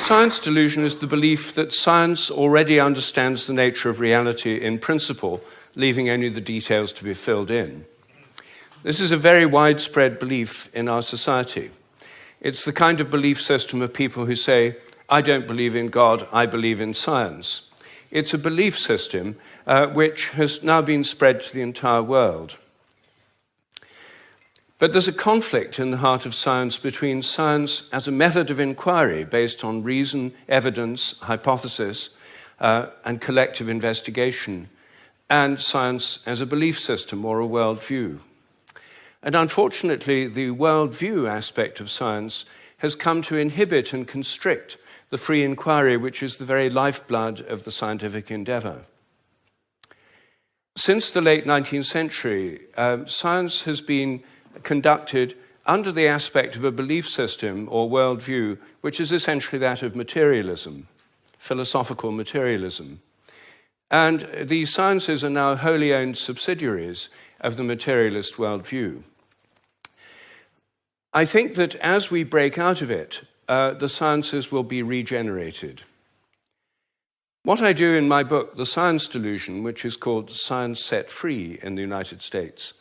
science delusion is the belief that science already understands the nature of reality in principle, leaving only the details to be filled in. This is a very widespread belief in our society. It's the kind of belief system of people who say, I don't believe in God, I believe in science. It's a belief system which has now been spread to the entire world. But there's a conflict in the heart of science between science as a method of inquiry based on reason, evidence, hypothesis, and collective investigation, and science as a belief system or a worldview. And unfortunately, the worldview aspect of science has come to inhibit and constrict the free inquiry, which is the very lifeblood of the scientific endeavor. Since the late 19th century, science has been conducted under the aspect of a belief system or worldview, which is essentially that of materialism, philosophical materialism. And the sciences are now wholly owned subsidiaries of the materialist worldview. I think that as we break out of it, the sciences will be regenerated. What I do in my book, The Science Delusion, which is called Science Set Free in the United States,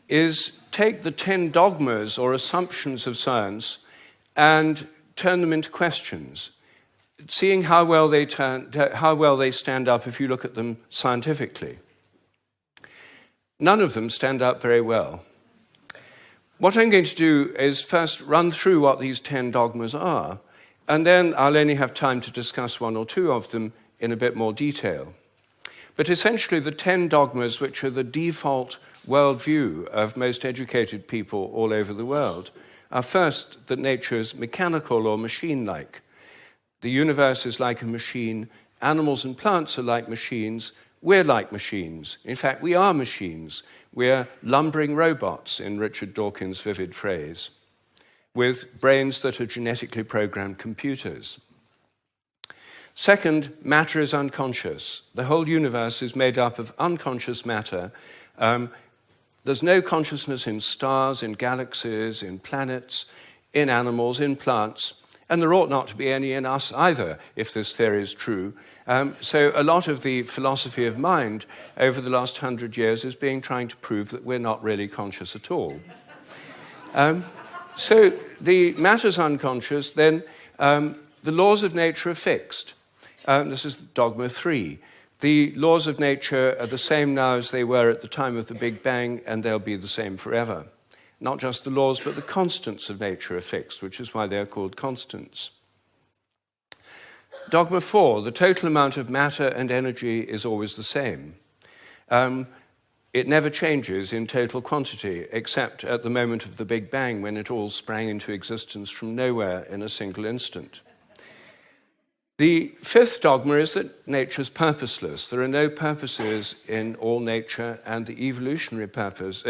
is take the 10 dogmas or assumptions of science and turn them into questions, seeing how well they stand up if you look at them scientifically. None of them stand up very well. What I'm going to do is first run through what these 10 dogmas are, and then I'll only have time to discuss one or two of them in a bit more detail. But essentially, the 10 dogmas, which are the default worldview of most educated people all over the world, are first that nature is mechanical or machine-like. The universe is like a machine, animals and plants are like machines, we're like machines. In fact, we are machines. We're lumbering robots, in Richard Dawkins' vivid phrase, with brains that are genetically programmed computers. Second, matter is unconscious. The whole universe is made up of unconscious matter. There's no consciousness in stars, in galaxies, in planets, in animals, in plants, and there ought not to be any in us either, if this theory is true. So a lot of the philosophy of mind over the last 100 years is trying to prove that we're not really conscious at all. So the matter's unconscious, then the laws of nature are fixed. This is dogma 3. The laws of nature are the same now as they were at the time of the Big Bang, and they'll be the same forever. Not just the laws, but the constants of nature are fixed, which is why they're called constants. Dogma 4, the total amount of matter and energy is always the same. It never changes in total quantity, except at the moment of the Big Bang, when it all sprang into existence from nowhere in a single instant. The 5th dogma is that nature is purposeless. There are no purposes in all nature, and the evolutionary process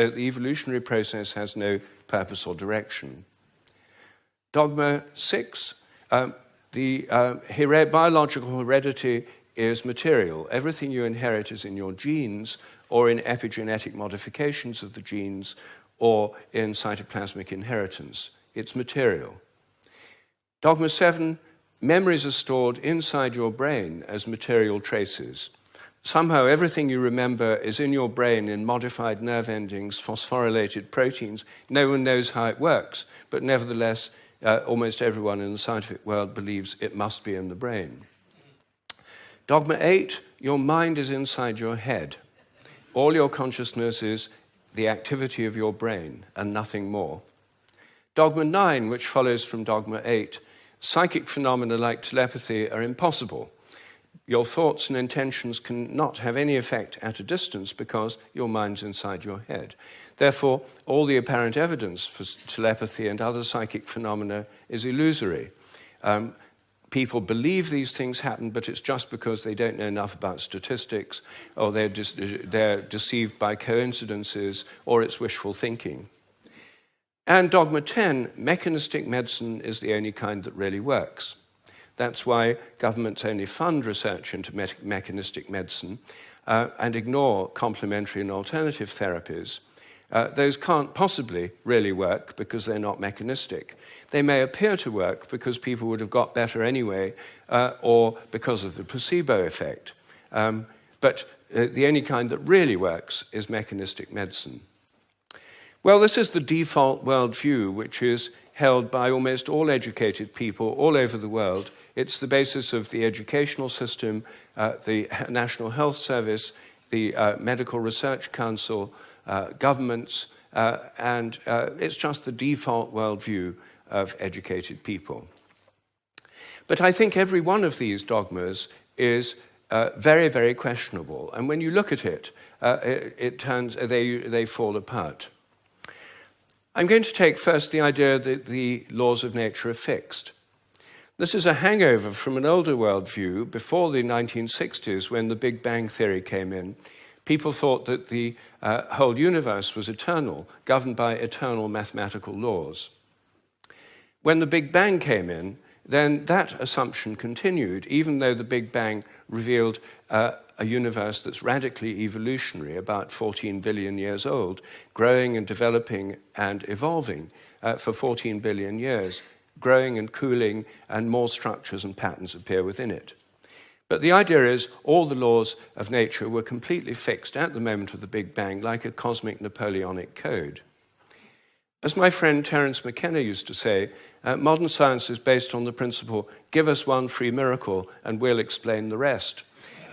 has no purpose or direction. Dogma 6, biological heredity is material. Everything you inherit is in your genes, or in epigenetic modifications of the genes, or in cytoplasmic inheritance. It's material. Dogma 7, memories are stored inside your brain as material traces. Somehow everything you remember is in your brain in modified nerve endings, phosphorylated proteins. No one knows how it works, but nevertheless, almost everyone in the scientific world believes it must be in the brain. Dogma 8, your mind is inside your head. All your consciousness is the activity of your brain and nothing more. Dogma 9, which follows from dogma 8, psychic phenomena like telepathy are impossible. Your thoughts and intentions cannot have any effect at a distance because your mind's inside your head. Therefore, all the apparent evidence for telepathy and other psychic phenomena is illusory. People believe these things happen, but it's just because they don't know enough about statistics, or they're deceived by coincidences, or it's wishful thinking. And dogma 10, mechanistic medicine is the only kind that really works. That's why governments only fund research into mechanistic medicine and ignore complementary and alternative therapies. Those can't possibly really work because they're not mechanistic. They may appear to work because people would have got better anyway, or because of the placebo effect. But the only kind that really works is mechanistic medicine. Well, this is the default worldview, which is held by almost all educated people all over the world. It's the basis of the educational system, the National Health Service, the Medical Research Council, governments, and it's just the default worldview of educated people. But I think every one of these dogmas is very, very questionable. And when you look at it, they fall apart. I'm going to take first the idea that the laws of nature are fixed. This is a hangover from an older worldview before the 1960s, when the Big Bang theory came in. People thought that the whole universe was eternal, governed by eternal mathematical laws. When the Big Bang came in, then that assumption continued, even though the Big Bang revealed a universe that's radically evolutionary, about 14 billion years old, growing and developing and evolving for 14 billion years, growing and cooling, and more structures and patterns appear within it. But the idea is all the laws of nature were completely fixed at the moment of the Big Bang, like a cosmic Napoleonic code. As my friend Terence McKenna used to say, modern science is based on the principle, give us one free miracle and we'll explain the rest.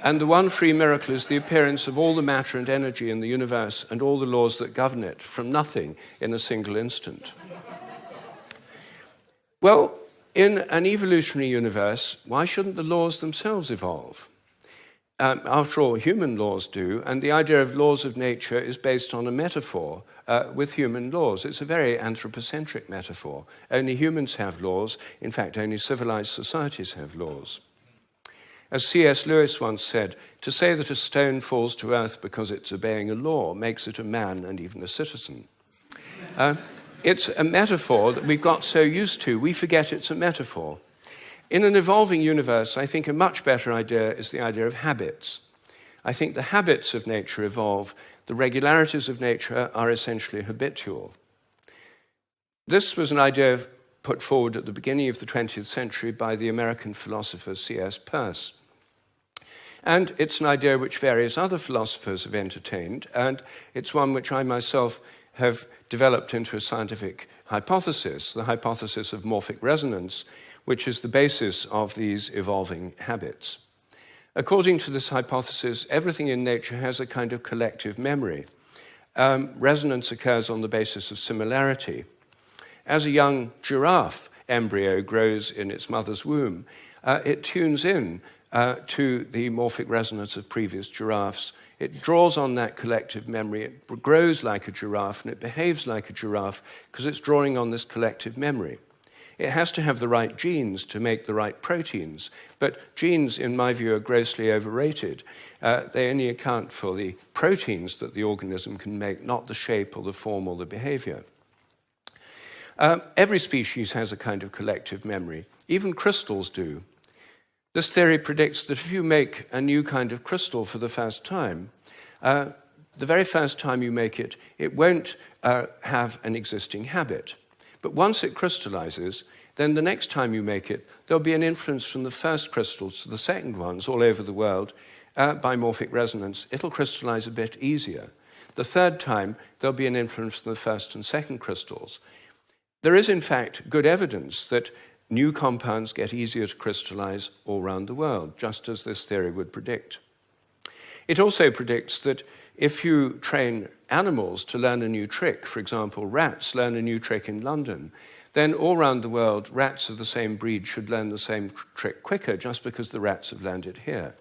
And the one free miracle is the appearance of all the matter and energy in the universe and all the laws that govern it from nothing in a single instant. Well, in an evolutionary universe, why shouldn't the laws themselves evolve? After all, human laws do, and the idea of laws of nature is based on a metaphor with human laws. It's a very anthropocentric metaphor. Only humans have laws. In fact, only civilized societies have laws. As C.S. Lewis once said, to say that a stone falls to earth because it's obeying a law makes it a man and even a citizen. It's a metaphor that we've got so used to, we forget it's a metaphor. In an evolving universe, I think a much better idea is the idea of habits. I think the habits of nature evolve. The regularities of nature are essentially habitual. This was an idea put forward at the beginning of the 20th century by the American philosopher C.S. Peirce. And it's an idea which various other philosophers have entertained, and it's one which I myself have developed into a scientific hypothesis, the hypothesis of morphic resonance, which is the basis of these evolving habits. According to this hypothesis, everything in nature has a kind of collective memory. Resonance occurs on the basis of similarity. As a young giraffe embryo grows in its mother's womb, it tunes in to the morphic resonance of previous giraffes. It draws on that collective memory. It grows like a giraffe and it behaves like a giraffe because it's drawing on this collective memory. It has to have the right genes to make the right proteins, but genes, in my view, are grossly overrated. They only account for the proteins that the organism can make, not the shape or the form or the behavior. Every species has a kind of collective memory. Even crystals do. This theory predicts that if you make a new kind of crystal for the first time, the very first time you make it, it won't have an existing habit. But once it crystallizes, then the next time you make it, there'll be an influence from the first crystals to the second ones all over the world by morphic resonance. It'll crystallize a bit easier. The third time, there'll be an influence from the first and second crystals. There is, in fact, good evidence that new compounds get easier to crystallize all around the world, just as this theory would predict. It also predicts that if you train animals to learn a new trick, for example, rats learn a new trick in London, then all around the world, rats of the same breed should learn the same trick quicker just because the rats have learned it here.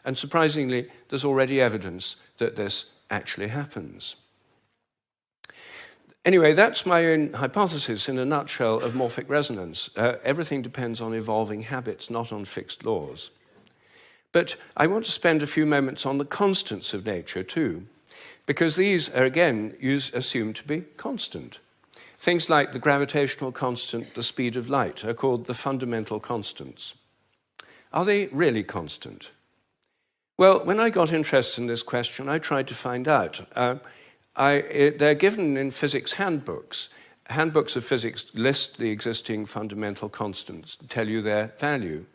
And surprisingly, there's already evidence that this actually happens. Anyway, that's my own hypothesis in a nutshell of morphic resonance. Everything depends on evolving habits, not on fixed laws. But I want to spend a few moments on the constants of nature too, because these are, again, assumed to be constant. Things like the gravitational constant, the speed of light, are called the fundamental constants. Are they really constant? Well, when I got interested in this question, I tried to find out. they're given in physics handbooks. Handbooks of physics list the existing fundamental constants, tell you their value.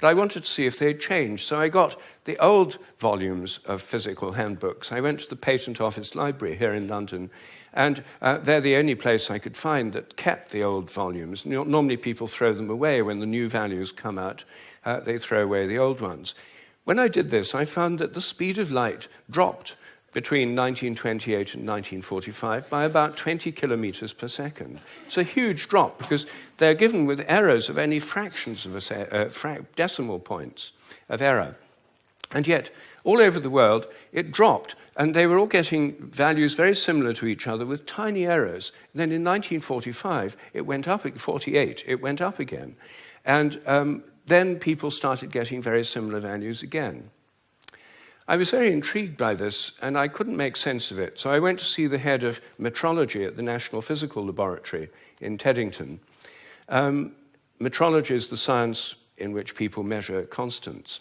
But I wanted to see if they'd changed, so I got the old volumes of physical handbooks. I went to the Patent Office Library here in London, and they're the only place I could find that kept the old volumes. Normally people throw them away when the new values come out. They throw away the old ones. When I did this, I found that the speed of light dropped between 1928 and 1945 by about 20 kilometers per second. It's a huge drop because they're given with errors of only fractions of decimal points of error. And yet, all over the world, it dropped, and they were all getting values very similar to each other with tiny errors. And then in 1945, it went up, 48, it went up again. And then people started getting very similar values again. I was very intrigued by this, and I couldn't make sense of it. So I went to see the head of metrology at the National Physical Laboratory in Teddington. Metrology is the science in which people measure constants.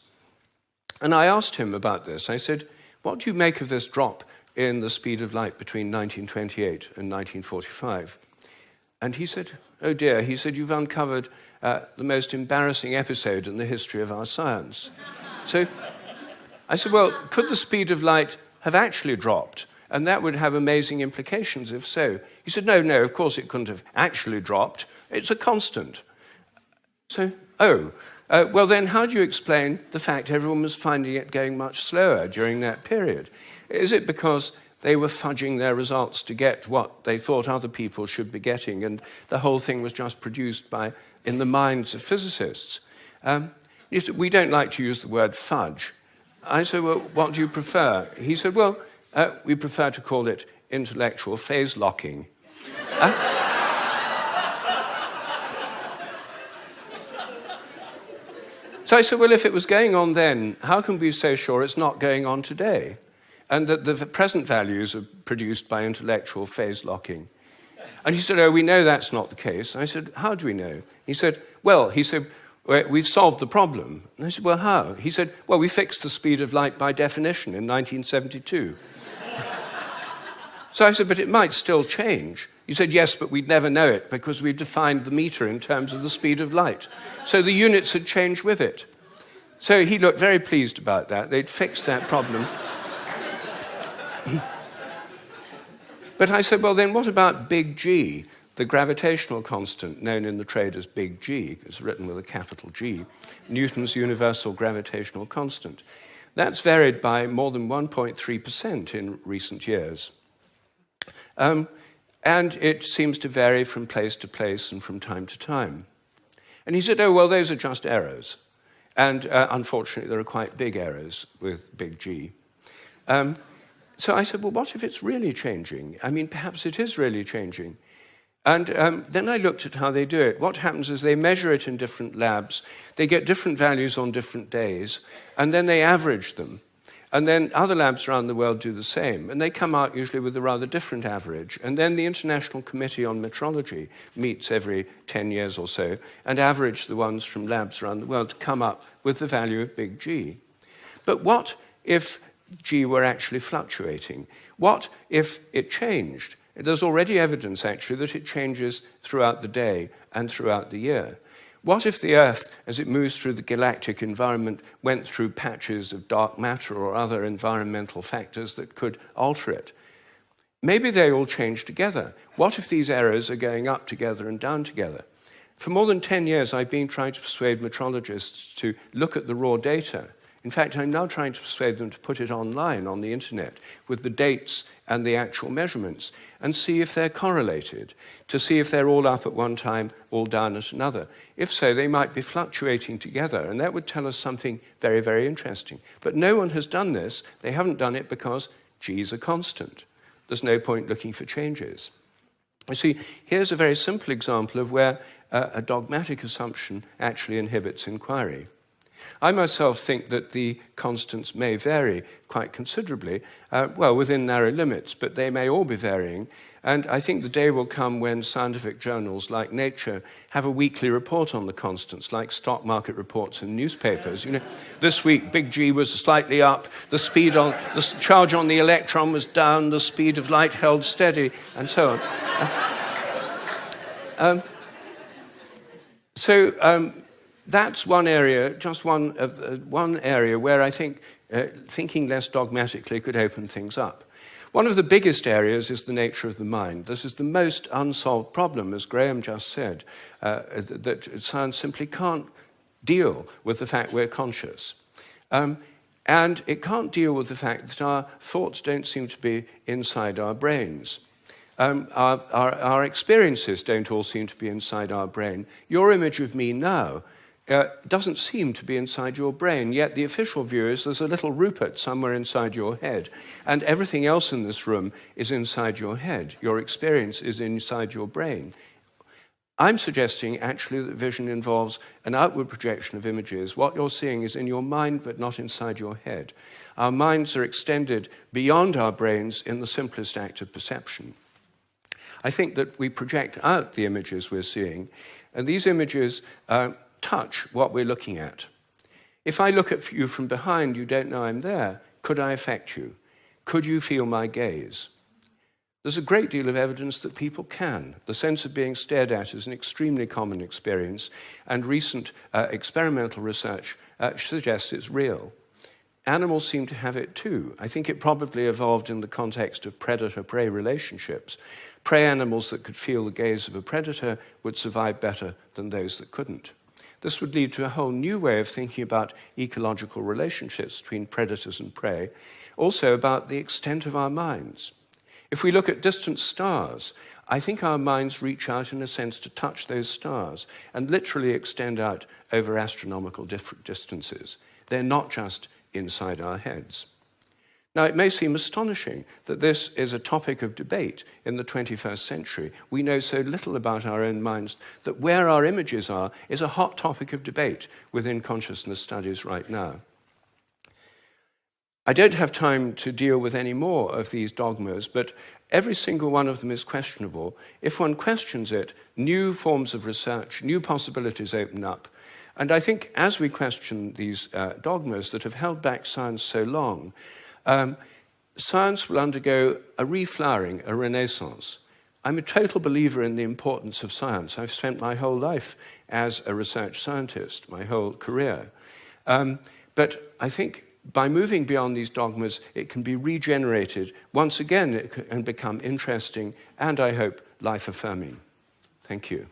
And I asked him about this. I said, what do you make of this drop in the speed of light between 1928 and 1945? And he said, oh dear, he said, you've uncovered the most embarrassing episode in the history of our science. So I said, well, could the speed of light have actually dropped? And that would have amazing implications if so. He said, no, of course it couldn't have actually dropped. It's a constant. So, well then how do you explain the fact everyone was finding it going much slower during that period? Is it because they were fudging their results to get what they thought other people should be getting, and the whole thing was just produced in the minds of physicists? We don't like to use the word fudge. I said, well, what do you prefer? He said, well, we prefer to call it intellectual phase locking. So I said, well, if it was going on then, how can we be so sure it's not going on today? And that the present values are produced by intellectual phase locking. And he said, oh, we know that's not the case. I said, how do we know? He said, we've solved the problem. And I said, well, how? He said, well, we fixed the speed of light by definition in 1972. So I said, but it might still change. He said, yes, but we'd never know it because we've defined the meter in terms of the speed of light. So the units had changed with it. So he looked very pleased about that. They'd fixed that problem. But I said, well, then what about big G, the gravitational constant known in the trade as big G? It's written with a capital G, Newton's universal gravitational constant. That's varied by more than 1.3% in recent years. And it seems to vary from place to place and from time to time. And he said, oh, well, those are just errors. And unfortunately, there are quite big errors with big G. So I said, well, what if it's really changing? I mean, perhaps it is really changing. And then I looked at how they do it. What happens is they measure it in different labs. They get different values on different days, and then they average them. And then other labs around the world do the same, and they come out usually with a rather different average. And then the International Committee on Metrology meets every 10 years or so and average the ones from labs around the world to come up with the value of big G. But what if G were actually fluctuating? What if it changed? There's already evidence, actually, that it changes throughout the day and throughout the year. What if the Earth, as it moves through the galactic environment, went through patches of dark matter or other environmental factors that could alter it? Maybe they all change together. What if these errors are going up together and down together? For more than 10 years, I've been trying to persuade metrologists to look at the raw data. In fact, I'm now trying to persuade them to put it online on the internet with the dates and the actual measurements and see if they're correlated, to see if they're all up at one time, all down at another. If so, they might be fluctuating together, and that would tell us something very, very interesting. But no one has done this. They haven't done it because G is a constant. There's no point looking for changes. You see, here's a very simple example of where a dogmatic assumption actually inhibits inquiry. I myself think that the constants may vary quite considerably, within narrow limits, but they may all be varying. And I think the day will come when scientific journals like Nature have a weekly report on the constants, like stock market reports in newspapers. You know, this week, big G was slightly up, the charge on the electron was down, the speed of light held steady, and so on. That's one area, just one area where I think thinking less dogmatically could open things up. One of the biggest areas is the nature of the mind. This is the most unsolved problem, as Graham just said, that science simply can't deal with the fact we're conscious. And it can't deal with the fact that our thoughts don't seem to be inside our brains. Our experiences don't all seem to be inside our brain. Your image of me now doesn't seem to be inside your brain, yet the official view is there's a little Rupert somewhere inside your head, and everything else in this room is inside your head. Your experience is inside your brain. I'm suggesting actually that vision involves an outward projection of images. What you're seeing is in your mind, but not inside your head. Our minds are extended beyond our brains in the simplest act of perception. I think that we project out the images we're seeing, and these images touch what we're looking at. If I look at you from behind, you don't know I'm there. Could I affect you? Could you feel my gaze? There's a great deal of evidence that people can. The sense of being stared at is an extremely common experience, and recent experimental research suggests it's real. Animals seem to have it too. I think it probably evolved in the context of predator-prey relationships. Prey animals that could feel the gaze of a predator would survive better than those that couldn't. This would lead to a whole new way of thinking about ecological relationships between predators and prey, also about the extent of our minds. If we look at distant stars, I think our minds reach out in a sense to touch those stars and literally extend out over astronomical distances. They're not just inside our heads. Now, it may seem astonishing that this is a topic of debate in the 21st century. We know so little about our own minds that where our images are is a hot topic of debate within consciousness studies right now. I don't have time to deal with any more of these dogmas, but every single one of them is questionable. If one questions it, new forms of research, new possibilities open up. And I think as we question these dogmas that have held back science so long, science will undergo a reflowering, a renaissance. I'm a total believer in the importance of science. I've spent my whole life as a research scientist, my whole career. But I think by moving beyond these dogmas, it can be regenerated. Once again, it can become interesting and, I hope, life-affirming. Thank you.